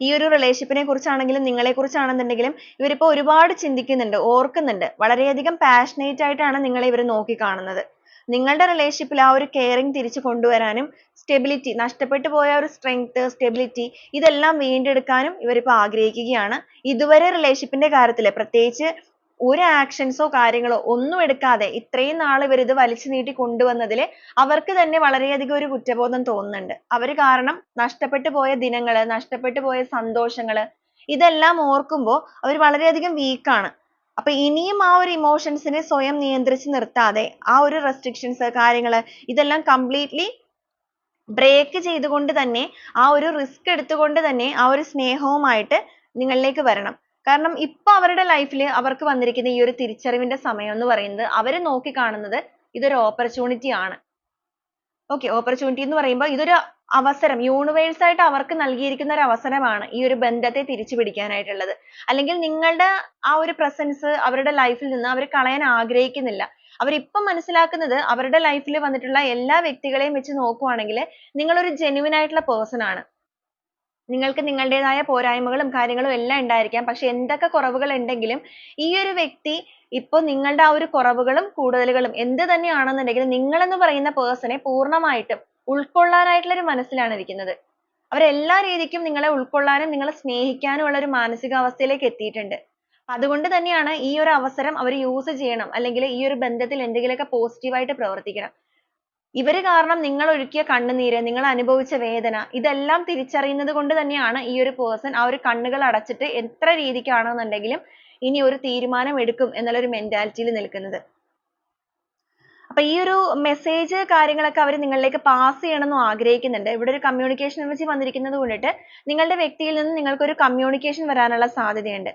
ഈ ഒരു റിലേഷൻഷിപ്പിനെ കുറിച്ചാണെങ്കിലും നിങ്ങളെ കുറിച്ചാണെന്നുണ്ടെങ്കിലും ഇവരിപ്പോ ഒരുപാട് ചിന്തിക്കുന്നുണ്ട്, ഓർക്കുന്നുണ്ട്. വളരെയധികം പാഷനേറ്റ് ആയിട്ടാണ് നിങ്ങളെ ഇവർ നോക്കി കാണുന്നത്. നിങ്ങളുടെ റിലേഷൻഷിപ്പിൽ ആ ഒരു കെയറിങ് തിരിച്ചു കൊണ്ടുവരാനും സ്റ്റെബിലിറ്റി, നഷ്ടപ്പെട്ടു പോയ ഒരു സ്ട്രെങ്ത്, സ്റ്റെബിലിറ്റി ഇതെല്ലാം വീണ്ടെടുക്കാനും ഇവരിപ്പോ ആഗ്രഹിക്കുകയാണ്. ഇതുവരെ റിലേഷൻഷിപ്പിന്റെ കാര്യത്തിൽ പ്രത്യേകിച്ച് ഒരു ആക്ഷൻസോ കാര്യങ്ങളോ ഒന്നും എടുക്കാതെ ഇത്രയും നാൾ ഇവർ ഇത് വലിച്ചു നീട്ടി കൊണ്ടുവന്നതിൽ അവർക്ക് തന്നെ വളരെയധികം ഒരു കുറ്റബോധം തോന്നുന്നുണ്ട്. അവർ കാരണം നഷ്ടപ്പെട്ടു പോയ ദിനങ്ങൾ, നഷ്ടപ്പെട്ടു പോയ സന്തോഷങ്ങൾ ഇതെല്ലാം ഓർക്കുമ്പോൾ അവർ വളരെയധികം വീക്കാണ്. അപ്പൊ ഇനിയും ആ ഒരു ഇമോഷൻസിനെ സ്വയം നിയന്ത്രിച്ച് നിർത്താതെ ആ ഒരു റെസ്ട്രിക്ഷൻസ് കാര്യങ്ങൾ ഇതെല്ലാം കംപ്ലീറ്റ്ലി ബ്രേക്ക് ചെയ്തുകൊണ്ട് തന്നെ ആ ഒരു റിസ്ക് എടുത്തുകൊണ്ട് തന്നെ ആ ഒരു സ്നേഹവുമായിട്ട് നിങ്ങളിലേക്ക് വരണം. കാരണം ഇപ്പൊ അവരുടെ ലൈഫിൽ അവർക്ക് വന്നിരിക്കുന്ന ഈ ഒരു തിരിച്ചറിവിന്റെ സമയം എന്ന് പറയുന്നത് അവർ നോക്കി കാണുന്നത് ഇതൊരു ഓപ്പർച്യൂണിറ്റി ആണ്. ഓക്കെ, ഓപ്പർച്യൂണിറ്റി എന്ന് പറയുമ്പോൾ ഇതൊരു അവസരം, യൂണിവേഴ്സ് ആയിട്ട് അവർക്ക് നൽകിയിരിക്കുന്ന ഒരു അവസരമാണ് ഈ ഒരു ബന്ധത്തെ തിരിച്ചു പിടിക്കാനായിട്ടുള്ളത്. അല്ലെങ്കിൽ നിങ്ങളുടെ ആ ഒരു പ്രസൻസ് അവരുടെ ലൈഫിൽ നിന്ന് അവർ കളയാൻ ആഗ്രഹിക്കുന്നില്ല. അവരിപ്പം മനസ്സിലാക്കുന്നത് അവരുടെ ലൈഫിൽ വന്നിട്ടുള്ള എല്ലാ വ്യക്തികളെയും വെച്ച് നോക്കുവാണെങ്കിൽ നിങ്ങളൊരു ജെന്യുവൻ ആയിട്ടുള്ള പേഴ്സൺ ആണ്. നിങ്ങൾക്ക് നിങ്ങളുടേതായ പോരായ്മകളും കാര്യങ്ങളും എല്ലാം ഉണ്ടായിരിക്കാം. പക്ഷെ എന്തൊക്കെ കുറവുകൾ ഉണ്ടെങ്കിലും ഈ ഒരു വ്യക്തി ഇപ്പൊ നിങ്ങളുടെ ആ ഒരു കുറവുകളും കൂടുതലുകളും എന്ത് തന്നെയാണെന്നുണ്ടെങ്കിലും നിങ്ങളെന്ന് പറയുന്ന പേഴ്സണെ പൂർണ്ണമായിട്ടും ഉൾക്കൊള്ളാനായിട്ടുള്ള ഒരു മനസ്സിലാണ് ഇരിക്കുന്നത്. അവരെല്ലാ രീതിക്കും നിങ്ങളെ ഉൾക്കൊള്ളാനും നിങ്ങളെ സ്നേഹിക്കാനും ഉള്ള ഒരു മാനസികാവസ്ഥയിലേക്ക് എത്തിയിട്ടുണ്ട്. അതുകൊണ്ട് തന്നെയാണ് ഈ ഒരു അവസരം അവർ യൂസ് ചെയ്യണം, അല്ലെങ്കിൽ ഈ ഒരു ബന്ധത്തിൽ എന്തെങ്കിലുമൊക്കെ പോസിറ്റീവായിട്ട് പ്രവർത്തിക്കണം. ഇവര് കാരണം നിങ്ങൾ ഒഴുക്കിയ കണ്ണുനീര്, നിങ്ങൾ അനുഭവിച്ച വേദന ഇതെല്ലാം തിരിച്ചറിയുന്നത് കൊണ്ട് തന്നെയാണ് ഈ ഒരു പേഴ്സൺ ആ ഒരു കണ്ണുകൾ അടച്ചിട്ട് എത്ര രീതിക്കാണെന്നുണ്ടെങ്കിലും ഇനി ഒരു തീരുമാനം എടുക്കും എന്നുള്ള ഒരു മെന്റാലിറ്റിയിൽ നിൽക്കുന്നത്. അപ്പൊ ഈ ഒരു മെസ്സേജ് കാര്യങ്ങളൊക്കെ അവർ നിങ്ങളിലേക്ക് പാസ് ചെയ്യണമെന്ന് ആഗ്രഹിക്കുന്നുണ്ട്. ഇവിടെ ഒരു കമ്മ്യൂണിക്കേഷൻ എനർജി വന്നിരിക്കുന്നത് കൊണ്ടിട്ട് നിങ്ങളുടെ വ്യക്തിയിൽ നിന്ന് നിങ്ങൾക്കൊരു കമ്മ്യൂണിക്കേഷൻ വരാനുള്ള സാധ്യതയുണ്ട്.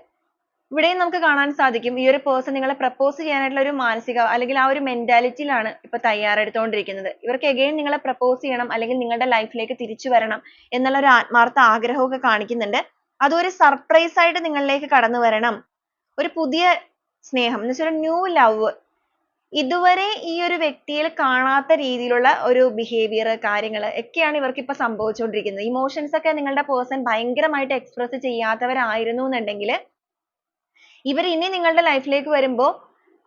ഇവിടെയും നമുക്ക് കാണാൻ സാധിക്കും ഈ ഒരു പേഴ്സൺ നിങ്ങളെ പ്രപ്പോസ് ചെയ്യാനായിട്ടുള്ള ഒരു മാനസിക അല്ലെങ്കിൽ ആ ഒരു മെന്റാലിറ്റിയിലാണ് ഇപ്പൊ തയ്യാറെടുത്തുകൊണ്ടിരിക്കുന്നത്. ഇവർക്ക് എഗെയിൻ നിങ്ങളെ പ്രപ്പോസ് ചെയ്യണം അല്ലെങ്കിൽ നിങ്ങളുടെ ലൈഫിലേക്ക് തിരിച്ചു വരണം എന്നുള്ള ഒരു ആത്മാർത്ഥ ആഗ്രഹമൊക്കെ കാണിക്കുന്നുണ്ട്. അതൊരു സർപ്രൈസ് ആയിട്ട് നിങ്ങളിലേക്ക് കടന്നു വരണം. ഒരു പുതിയ സ്നേഹം എന്ന് വെച്ചാൽ ന്യൂ ലവ്, ഇതുവരെ ഈ ഒരു വ്യക്തിയിൽ കാണാത്ത രീതിയിലുള്ള ഒരു ബിഹേവിയർ കാര്യങ്ങൾ ഒക്കെയാണ് ഇവർക്ക് ഇപ്പൊ സംഭവിച്ചുകൊണ്ടിരിക്കുന്നത്. ഇമോഷൻസ് ഒക്കെ നിങ്ങളുടെ പേഴ്സൺ ഭയങ്കരമായിട്ട് എക്സ്പ്രസ് ചെയ്യാത്തവരായിരുന്നു എന്നുണ്ടെങ്കിൽ ഇവർ ഇനി നിങ്ങളുടെ ലൈഫിലേക്ക് വരുമ്പോൾ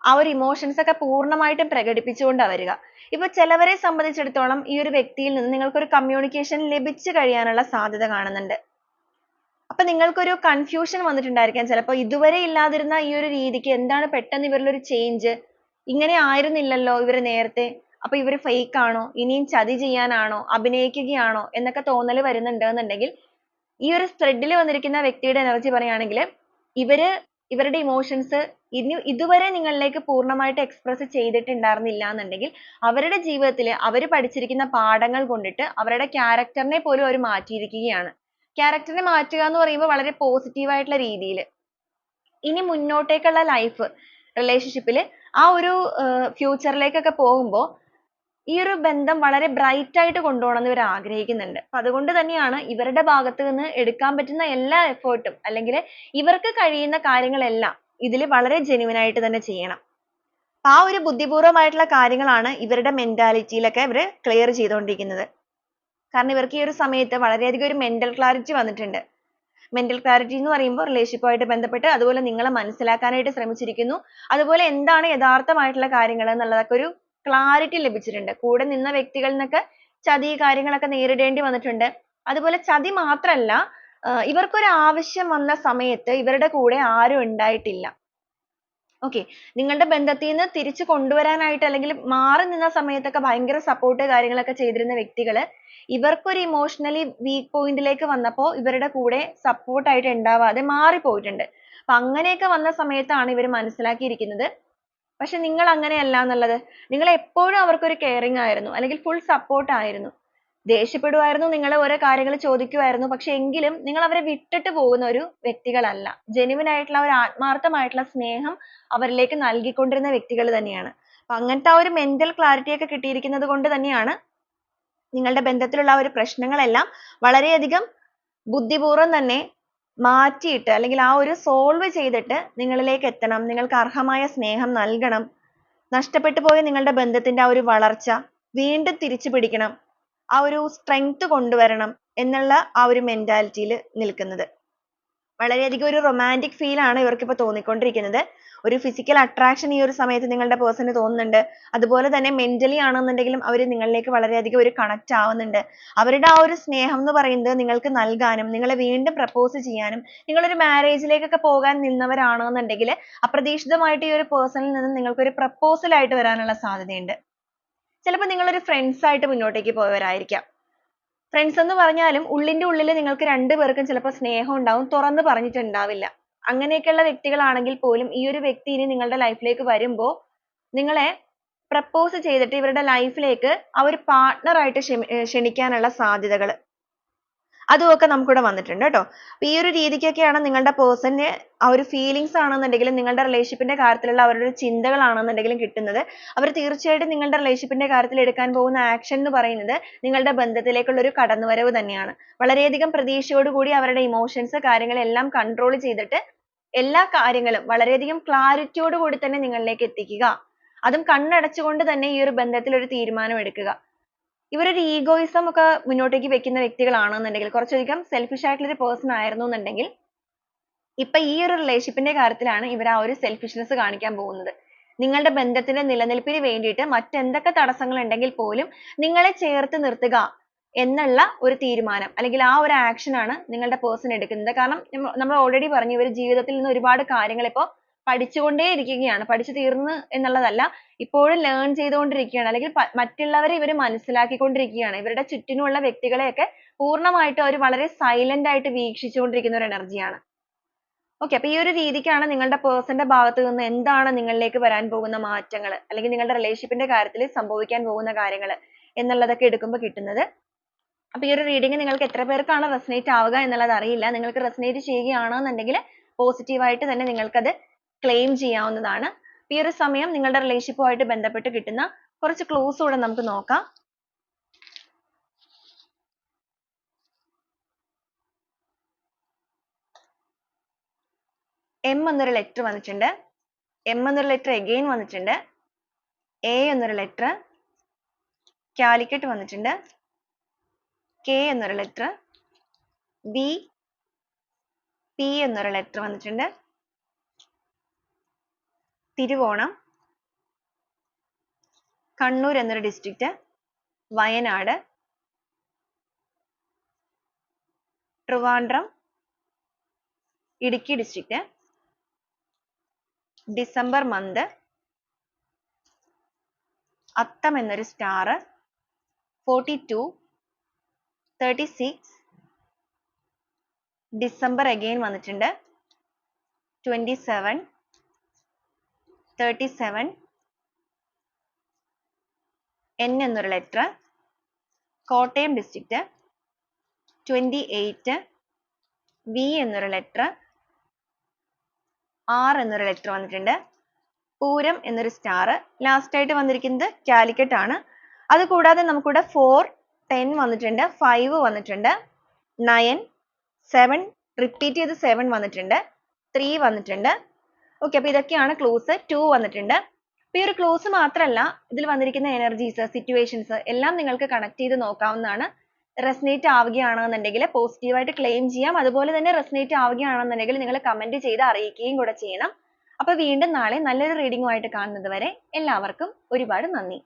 ആ ഒരു ഇമോഷൻസ് ഒക്കെ പൂർണ്ണമായിട്ടും പ്രകടിപ്പിച്ചുകൊണ്ടാണ് വരിക. ഇപ്പൊ ചിലവരെ സംബന്ധിച്ചിടത്തോളം ഈ ഒരു വ്യക്തിയിൽ നിന്ന് നിങ്ങൾക്കൊരു കമ്മ്യൂണിക്കേഷൻ ലഭിച്ചു കഴിയാനുള്ള സാധ്യത കാണുന്നുണ്ട്. അപ്പൊ നിങ്ങൾക്കൊരു കൺഫ്യൂഷൻ വന്നിട്ടുണ്ടായിരിക്കാം. ചിലപ്പോൾ ഇതുവരെ ഇല്ലാതിരുന്ന ഈ ഒരു രീതിക്ക് എന്താണ് പെട്ടെന്ന് ഇവരിലൊരു ചേഞ്ച്, ഇങ്ങനെ ആയിരുന്നില്ലല്ലോ ഇവര് നേരത്തെ, അപ്പൊ ഇവര് ഫേക്ക് ആണോ, ഇനിയും ചതി ചെയ്യാനാണോ, അഭിനയിക്കുകയാണോ എന്നൊക്കെ തോന്നൽ വരുന്നുണ്ട് എന്നുണ്ടെങ്കിൽ ഈ ഒരു ത്രെഡിൽ വന്നിരിക്കുന്ന വ്യക്തിയുടെ എനർജി പറയുകയാണെങ്കിൽ ഇവരുടെ ഇമോഷൻസ് ഇതുവരെ നിങ്ങളിലേക്ക് പൂർണ്ണമായിട്ട് എക്സ്പ്രസ് ചെയ്തിട്ടുണ്ടായിരുന്നില്ല എന്നുണ്ടെങ്കിൽ അവരുടെ ജീവിതത്തിൽ അവർ പഠിച്ചിരിക്കുന്ന പാഠങ്ങൾ കൊണ്ടിട്ട് അവരുടെ ക്യാരക്ടറിനെ പോലും അവർ മാറ്റിയിരിക്കുകയാണ്. ക്യാരക്ടറിനെ മാറ്റുക എന്ന് പറയുമ്പോൾ വളരെ പോസിറ്റീവ് ആയിട്ടുള്ള രീതിയിൽ ഇനി മുന്നോട്ടേക്കുള്ള ലൈഫ് റിലേഷൻഷിപ്പിൽ ആ ഒരു ഫ്യൂച്ചറിലേക്കൊക്കെ പോകുമ്പോൾ ഈ ഒരു ബന്ധം വളരെ ബ്രൈറ്റ് ആയിട്ട് കൊണ്ടുപോകണമെന്ന് ഇവർ ആഗ്രഹിക്കുന്നുണ്ട്. അപ്പൊ അതുകൊണ്ട് തന്നെയാണ് ഇവരുടെ ഭാഗത്ത് നിന്ന് എടുക്കാൻ പറ്റുന്ന എല്ലാ എഫേർട്ടും അല്ലെങ്കിൽ ഇവർക്ക് കഴിയുന്ന കാര്യങ്ങളെല്ലാം ഇതിൽ വളരെ ജെന്യുവൻ ആയിട്ട് തന്നെ ചെയ്യണം. ആ ഒരു ബുദ്ധിപൂർവമായിട്ടുള്ള കാര്യങ്ങളാണ് ഇവരുടെ മെന്റാലിറ്റിയിലൊക്കെ ഇവർ ക്ലിയർ ചെയ്തുകൊണ്ടിരിക്കുന്നത്. കാരണം ഇവർക്ക് ഈ ഒരു സമയത്ത് വളരെയധികം ഒരു മെന്റൽ ക്ലാരിറ്റി വന്നിട്ടുണ്ട്. മെന്റൽ ക്ലാരിറ്റി എന്ന് പറയുമ്പോൾ റിലേഷൻഷിപ്പുമായിട്ട് ബന്ധപ്പെട്ട് അതുപോലെ നിങ്ങളെ മനസ്സിലാക്കാനായിട്ട് ശ്രമിച്ചിരിക്കുന്നു. അതുപോലെ എന്താണ് യഥാർത്ഥമായിട്ടുള്ള കാര്യങ്ങൾ എന്നുള്ളതൊക്കെ ഒരു ക്ലാരിറ്റി ലഭിച്ചിട്ടുണ്ട്. കൂടെ നിന്ന വ്യക്തികളിൽ നിന്നൊക്കെ ചതി കാര്യങ്ങളൊക്കെ നേരിടേണ്ടി വന്നിട്ടുണ്ട്. അതുപോലെ ചതി മാത്രമല്ല, ഇവർക്കൊരു ആവശ്യം വന്ന സമയത്ത് ഇവരുടെ കൂടെ ആരും ഉണ്ടായിട്ടില്ല. ഓക്കെ, നിങ്ങളുടെ ബന്ധത്തിൽ നിന്ന് തിരിച്ചു കൊണ്ടുവരാനായിട്ട് അല്ലെങ്കിൽ മാറി നിന്ന സമയത്തൊക്കെ ഭയങ്കര സപ്പോർട്ട് കാര്യങ്ങളൊക്കെ ചെയ്തിരുന്ന വ്യക്തികൾ ഇവർക്കൊരു ഇമോഷണലി വീക്ക് പോയിന്റിലേക്ക് വന്നപ്പോൾ ഇവരുടെ കൂടെ സപ്പോർട്ട് ആയിട്ട് ഉണ്ടാവാതെ മാറിപ്പോയിട്ടുണ്ട്. അപ്പൊ അങ്ങനെയൊക്കെ വന്ന സമയത്താണ് ഇവർ മനസ്സിലാക്കിയിരിക്കുന്നത് പക്ഷെ നിങ്ങൾ അങ്ങനെയല്ല എന്നുള്ളത്. നിങ്ങൾ എപ്പോഴും അവർക്കൊരു കെയറിങ് ആയിരുന്നു അല്ലെങ്കിൽ ഫുൾ സപ്പോർട്ട് ആയിരുന്നു. ദേഷ്യപ്പെടുമായിരുന്നു, നിങ്ങൾ ഓരോ കാര്യങ്ങൾ ചോദിക്കുമായിരുന്നു. പക്ഷെ എങ്കിലും നിങ്ങൾ അവരെ വിട്ടിട്ട് പോകുന്ന ഒരു വ്യക്തികളല്ല. ജെന്യുവൻ ആയിട്ടുള്ള ഒരു ആത്മാർത്ഥമായിട്ടുള്ള സ്നേഹം അവരിലേക്ക് നൽകിക്കൊണ്ടിരുന്ന വ്യക്തികൾ തന്നെയാണ്. അപ്പൊ അങ്ങനത്തെ ആ ഒരു മെന്റൽ ക്ലാരിറ്റി ഒക്കെ കിട്ടിയിരിക്കുന്നത് കൊണ്ട് തന്നെയാണ് നിങ്ങളുടെ ബന്ധത്തിലുള്ള ആ ഒരു പ്രശ്നങ്ങളെല്ലാം വളരെയധികം ബുദ്ധിപൂർവ്വം തന്നെ മാറ്റിയിട്ട് അല്ലെങ്കിൽ ആ ഒരു സോൾവ് ചെയ്തിട്ട് നിങ്ങളിലേക്ക് എത്തണം, നിങ്ങൾക്ക് അർഹമായ സ്നേഹം നൽകണം, നഷ്ടപ്പെട്ടു പോയ നിങ്ങളുടെ ബന്ധത്തിന്റെ ആ ഒരു വളർച്ച വീണ്ടും തിരിച്ചു പിടിക്കണം, ആ ഒരു സ്ട്രെങ്ത് കൊണ്ടുവരണം എന്നുള്ള ആ ഒരു മെന്റാലിറ്റിയിൽ നിൽക്കുന്നത്. വളരെയധികം ഒരു റൊമാൻറ്റിക് ഫീൽ ആണ് ഇവർക്ക് ഇപ്പോൾ തോന്നിക്കൊണ്ടിരിക്കുന്നത്. ഒരു ഫിസിക്കൽ അട്രാക്ഷൻ ഈ ഒരു സമയത്ത് നിങ്ങളുടെ പേഴ്സണ് തോന്നുന്നുണ്ട്. അതുപോലെ തന്നെ മെന്റലി ആണെന്നുണ്ടെങ്കിലും അവർ നിങ്ങളിലേക്ക് വളരെയധികം ഒരു കണക്ട് ആവുന്നുണ്ട്. അവരുടെ ആ ഒരു സ്നേഹം എന്ന് പറയുന്നത് നിങ്ങൾക്ക് നൽകാനും നിങ്ങളെ വീണ്ടും പ്രപ്പോസ് ചെയ്യാനും നിങ്ങളൊരു മാരേജിലേക്കൊക്കെ പോകാൻ നിന്നവരാണെന്നുണ്ടെങ്കിൽ അപ്രതീക്ഷിതമായിട്ട് ഈ ഒരു പേഴ്സണിൽ നിന്ന് നിങ്ങൾക്കൊരു പ്രപ്പോസൽ ആയിട്ട് വരാനുള്ള സാധ്യതയുണ്ട്. ചിലപ്പോൾ നിങ്ങളൊരു ഫ്രണ്ട്സ് ആയിട്ട് മുന്നോട്ടേക്ക് പോയവരായിരിക്കാം. ഫ്രണ്ട്സ് എന്ന് പറഞ്ഞാലും ഉള്ളിന്റെ ഉള്ളിൽ നിങ്ങൾക്ക് രണ്ടുപേർക്കും ചിലപ്പോൾ സ്നേഹം ഉണ്ടാവും, തുറന്ന് പറഞ്ഞിട്ടുണ്ടാവില്ല. അങ്ങനെയൊക്കെയുള്ള വ്യക്തികളാണെങ്കിൽ പോലും ഈ ഒരു വ്യക്തി ഇനി നിങ്ങളുടെ ലൈഫിലേക്ക് വരുമ്പോൾ നിങ്ങളെ പ്രപ്പോസ് ചെയ്തിട്ട് ഇവരുടെ ലൈഫിലേക്ക് ആ ഒരു പാർട്ട്ണർ ആയിട്ട് ക്ഷണിക്കാനുള്ള സാധ്യതകൾ അതുമൊക്കെ നമുക്കിവിടെ വന്നിട്ടുണ്ട് കേട്ടോ. അപ്പൊ ഈ ഒരു രീതിക്കൊക്കെയാണ് നിങ്ങളുടെ പേഴ്സണിന് ആ ഒരു ഫീലിങ്സ് ആണെന്നുണ്ടെങ്കിലും നിങ്ങളുടെ റിലേഷൻഷിപ്പിന്റെ കാര്യത്തിലുള്ള അവരുടെ ചിന്തകളാണെന്നുണ്ടെങ്കിലും കിട്ടുന്നത്. അവർ തീർച്ചയായിട്ടും നിങ്ങളുടെ റിലേഷൻഷിപ്പിന്റെ കാര്യത്തിൽ എടുക്കാൻ പോകുന്ന ആക്ഷൻ എന്ന് പറയുന്നത് നിങ്ങളുടെ ബന്ധത്തിലേക്കുള്ള ഒരു കടന്നുവരവ് തന്നെയാണ്. വളരെയധികം പ്രതീക്ഷയോടുകൂടി അവരുടെ ഇമോഷൻസ് കാര്യങ്ങളെല്ലാം കൺട്രോൾ ചെയ്തിട്ട് എല്ലാ കാര്യങ്ങളും വളരെയധികം ക്ലാരിറ്റിയോട് കൂടി തന്നെ നിങ്ങളിലേക്ക് എത്തിക്കുക. അതും കണ്ണടച്ചുകൊണ്ട് തന്നെ ഈ ഒരു ബന്ധത്തിൽ ഒരു തീരുമാനം എടുക്കുക. ഇവരൊരു ഈഗോയിസം ഒക്കെ മുന്നോട്ടേക്ക് വെക്കുന്ന വ്യക്തികളാണെന്നുണ്ടെങ്കിൽ കുറച്ചധികം സെൽഫിഷ് ആയിട്ടുള്ള ഒരു പേഴ്സൺ ആയിരുന്നു എന്നുണ്ടെങ്കിൽ ഇപ്പൊ ഈ ഒരു റിലേഷൻഷിപ്പിന്റെ കാര്യത്തിലാണ് ഇവർ ആ ഒരു സെൽഫിഷ്നെസ് കാണിക്കാൻ പോകുന്നത്. നിങ്ങളുടെ ബന്ധത്തിന്റെ നിലനിൽപ്പിന് വേണ്ടിയിട്ട് മറ്റെന്തൊക്കെ തടസ്സങ്ങൾ ഉണ്ടെങ്കിൽ പോലും നിങ്ങളെ ചേർത്ത് നിർത്തുക എന്നുള്ള ഒരു തീരുമാനം അല്ലെങ്കിൽ ആ ഒരു ആക്ഷൻ ആണ് നിങ്ങളുടെ പേഴ്സൺ എടുക്കുന്നത്. കാരണം നമ്മൾ ഓൾറെഡി പറഞ്ഞു ഇവർ ജീവിതത്തിൽ നിന്ന് ഒരുപാട് കാര്യങ്ങൾ ഇപ്പോൾ പഠിച്ചുകൊണ്ടേ ഇരിക്കുകയാണ്. പഠിച്ചു തീർന്നു എന്നുള്ളതല്ല, ഇപ്പോഴും ലേൺ ചെയ്തുകൊണ്ടിരിക്കുകയാണ് അല്ലെങ്കിൽ മറ്റുള്ളവരെ ഇവർ മനസ്സിലാക്കിക്കൊണ്ടിരിക്കുകയാണ്. ഇവരുടെ ചുറ്റിനുമുള്ള വ്യക്തികളെയൊക്കെ പൂർണ്ണമായിട്ടും അവർ വളരെ സൈലന്റ് ആയിട്ട് വീക്ഷിച്ചുകൊണ്ടിരിക്കുന്ന ഒരു എനർജിയാണ്. ഓക്കെ, അപ്പൊ ഈ ഒരു രീതിക്കാണ് നിങ്ങളുടെ പേഴ്സന്റെ ഭാഗത്ത് നിന്ന് എന്താണ് നിങ്ങളിലേക്ക് വരാൻ പോകുന്ന മാറ്റങ്ങൾ, അല്ലെങ്കിൽ നിങ്ങളുടെ റിലേഷൻഷിപ്പിന്റെ കാര്യത്തിൽ സംഭവിക്കാൻ പോകുന്ന കാര്യങ്ങൾ എന്നുള്ളതൊക്കെ എടുക്കുമ്പോൾ കിട്ടുന്നത്. അപ്പൊ ഈ ഒരു റീഡിംഗ് നിങ്ങൾക്ക് എത്ര പേർക്കാണ് റെസനേറ്റ് ആവുക എന്നുള്ളത് അറിയില്ല. നിങ്ങൾക്ക് റെസനേറ്റ് ചെയ്യുകയാണെന്നുണ്ടെങ്കിൽ പോസിറ്റീവായിട്ട് തന്നെ നിങ്ങൾക്കത് ക്ലെയിം ചെയ്യാവുന്നതാണ്. ഈ ഒരു സമയം നിങ്ങളുടെ റിലേഷൻഷിപ്പുമായിട്ട് ബന്ധപ്പെട്ട് കിട്ടുന്ന കുറച്ച് ക്ലൂസ് കൂടെ നമുക്ക് നോക്കാം. എം എന്നൊരു ലെറ്റർ വന്നിട്ടുണ്ട്. എം എന്നൊരു ലെറ്റർ എഗെയിൻ വന്നിട്ടുണ്ട്. എ എന്നൊരു ലെറ്റർ, കാലിക്കറ്റ് വന്നിട്ടുണ്ട്. കെ എന്നൊരു ലെറ്റർ, ബി, പി എന്നൊരു ലെറ്റർ വന്നിട്ടുണ്ട്. തിരുവോണം, കണ്ണൂർ എന്നൊരു district, Wayanad, Trivandrum, Idukki district, December month, Atham എന്നൊരു സ്റ്റാർ, 42, 36, ഡിസംബർ അഗെയിൻ വന്നിട്ടുണ്ട്, 27, 37, എൻ എന്നൊരു ലെറ്റർ, കോട്ടയം ഡിസ്ട്രിക്റ്റ്, 28, വി എന്നൊരു ലെറ്റർ, ആർ എന്നൊരു ലെറ്റർ വന്നിട്ടുണ്ട്, പൂരം എന്നൊരു സ്റ്റാർ, ലാസ്റ്റ് ആയിട്ട് വന്നിരിക്കുന്നത് കാലിക്കറ്റ് ആണ്. അത് കൂടാതെ നമുക്കിവിടെ 4, 10 വന്നിട്ടുണ്ട്, 5 വന്നിട്ടുണ്ട്, 9, 7 റിപ്പീറ്റ് ചെയ്ത് 7 വന്നിട്ടുണ്ട്, 3 വന്നിട്ടുണ്ട്. ഓക്കെ, അപ്പൊ ഇതൊക്കെയാണ് ക്ലൂസ്. 2 വന്നിട്ടുണ്ട്. അപ്പൊ ഈ ഒരു ക്ലൂസ് മാത്രമല്ല, ഇതിൽ വന്നിരിക്കുന്ന എനർജീസ്, സിറ്റുവേഷൻസ് എല്ലാം നിങ്ങൾക്ക് കണക്ട് ചെയ്ത് നോക്കാവുന്നതാണ്. റെസനേറ്റ് ആവുകയാണെന്നുണ്ടെങ്കിൽ പോസിറ്റീവായിട്ട് ക്ലെയിം ചെയ്യാം. അതുപോലെ തന്നെ റെസനേറ്റ് ആവുകയാണെന്നുണ്ടെങ്കിൽ നിങ്ങൾ കമന്റ് ചെയ്ത് അറിയിക്കുകയും കൂടെ ചെയ്യണം. അപ്പൊ വീണ്ടും നാളെ നല്ലൊരു റീഡിംഗുമായിട്ട് കാണുന്നത് വരെ എല്ലാവർക്കും ഒരുപാട് നന്ദി.